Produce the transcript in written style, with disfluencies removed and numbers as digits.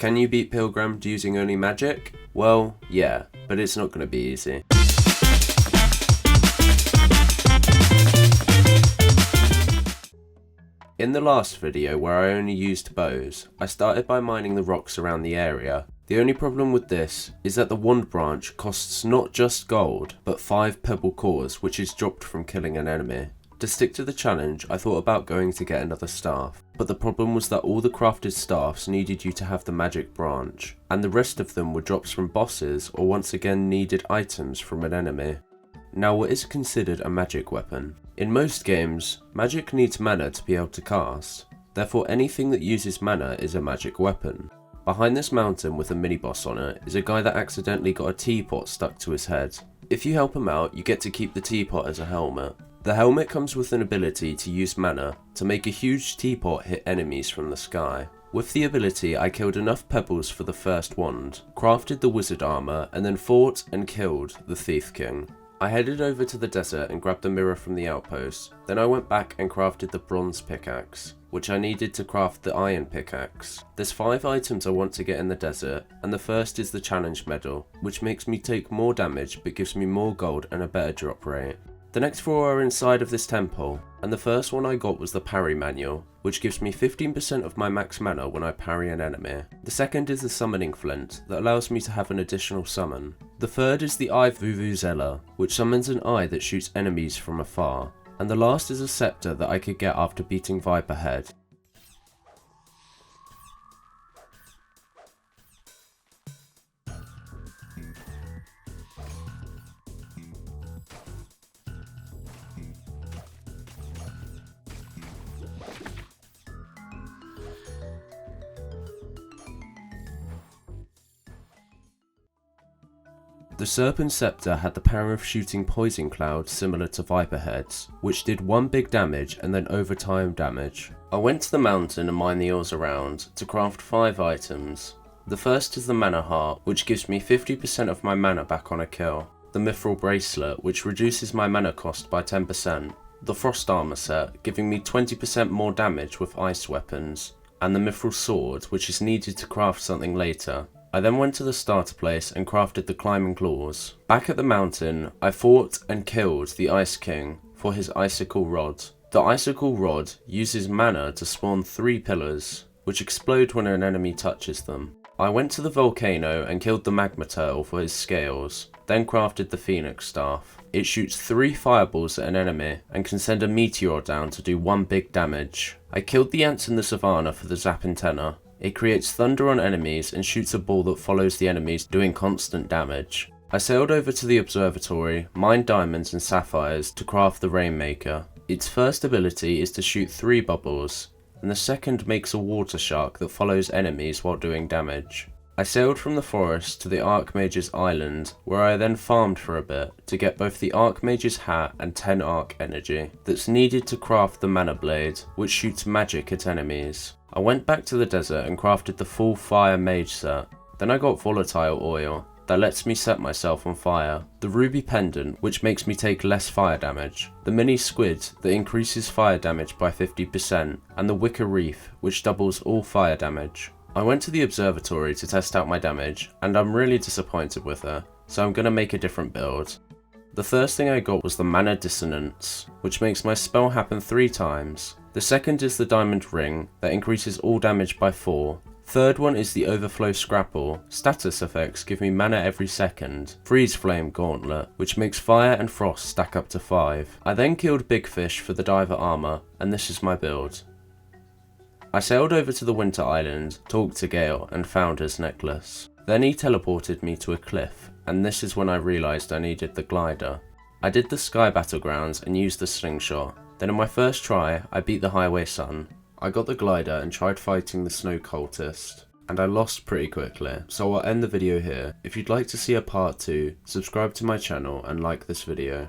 Can you beat Pilgrammed using only magic? Well, yeah, but it's not going to be easy. In the last video where I only used bows, I started by mining the rocks around the area. The only problem with this is that the wand branch costs not just gold, but 5 pebble cores, which is dropped from killing an enemy. To stick to the challenge, I thought about going to get another staff, but the problem was that all the crafted staffs needed you to have the magic branch, and the rest of them were drops from bosses or once again needed items from an enemy. Now, what is considered a magic weapon? In most games, magic needs mana to be able to cast, therefore anything that uses mana is a magic weapon. Behind this mountain with a mini-boss on it is a guy that accidentally got a teapot stuck to his head. If you help him out, you get to keep the teapot as a helmet. The helmet comes with an ability to use mana to make a huge teapot hit enemies from the sky. With the ability, I killed enough pebbles for the first wand, crafted the wizard armor, and then fought and killed the Thief King. I headed over to the desert and grabbed the mirror from the outpost, then I went back and crafted the bronze pickaxe, which I needed to craft the iron pickaxe. There's 5 items I want to get in the desert, and the first is the challenge medal, which makes me take more damage but gives me more gold and a better drop rate. The next 4 are inside of this temple, and the first one I got was the parry manual, which gives me 15% of my max mana when I parry an enemy. The second is the summoning flint, that allows me to have an additional summon. The third is the eye vuvuzela, which summons an eye that shoots enemies from afar. And the last is a scepter that I could get after beating Viper Head. The Serpent Scepter had the power of shooting poison clouds similar to Viper Heads, which did 1 big damage and then overtime damage. I went to the mountain and mined the ores around to craft 5 items. The first is the Mana Heart, which gives me 50% of my mana back on a kill. The Mithril Bracelet, which reduces my mana cost by 10%. The Frost Armor set, giving me 20% more damage with ice weapons. And the Mithril Sword, which is needed to craft something later. I then went to the starter place and crafted the climbing claws. Back at the mountain, I fought and killed the Ice King for his icicle rod. The icicle rod uses mana to spawn 3 pillars, which explode when an enemy touches them. I went to the volcano and killed the magma turtle for his scales, then crafted the phoenix staff. It shoots 3 fireballs at an enemy and can send a meteor down to do 1 big damage. I killed the ants in the savannah for the zap antenna. It creates thunder on enemies and shoots a ball that follows the enemies, doing constant damage. I sailed over to the observatory, mined diamonds and sapphires to craft the Rainmaker. Its first ability is to shoot 3 bubbles, and the second makes a water shark that follows enemies while doing damage. I sailed from the forest to the Archmage's island, where I then farmed for a bit to get both the Archmage's hat and 10 Arc energy that's needed to craft the Mana Blade, which shoots magic at enemies. I went back to the desert and crafted the full Fire Mage set. Then I got Volatile Oil, that lets me set myself on fire. The Ruby Pendant, which makes me take less fire damage. The Mini Squid, that increases fire damage by 50%. And the Wicker Reef, which doubles all fire damage. I went to the observatory to test out my damage, and I'm really disappointed with her, so I'm gonna make a different build. The first thing I got was the Mana Dissonance, which makes my spell happen 3 times. The second is the Diamond Ring, that increases all damage by 4. Third one is the Overflow Scrapple. Status effects give me mana every second. Freeze Flame Gauntlet, which makes fire and frost stack up to 5. I then killed Big Fish for the Diver Armor, and this is my build. I sailed over to the Winter Island, talked to Gale, and found his necklace. Then he teleported me to a cliff, and this is when I realised I needed the glider. I did the Sky Battlegrounds and used the slingshot. Then in my first try, I beat the Highway Sun. I got the glider and tried fighting the Snow Cultist, and I lost pretty quickly, so I'll end the video here. If you'd like to see a part 2, subscribe to my channel and like this video.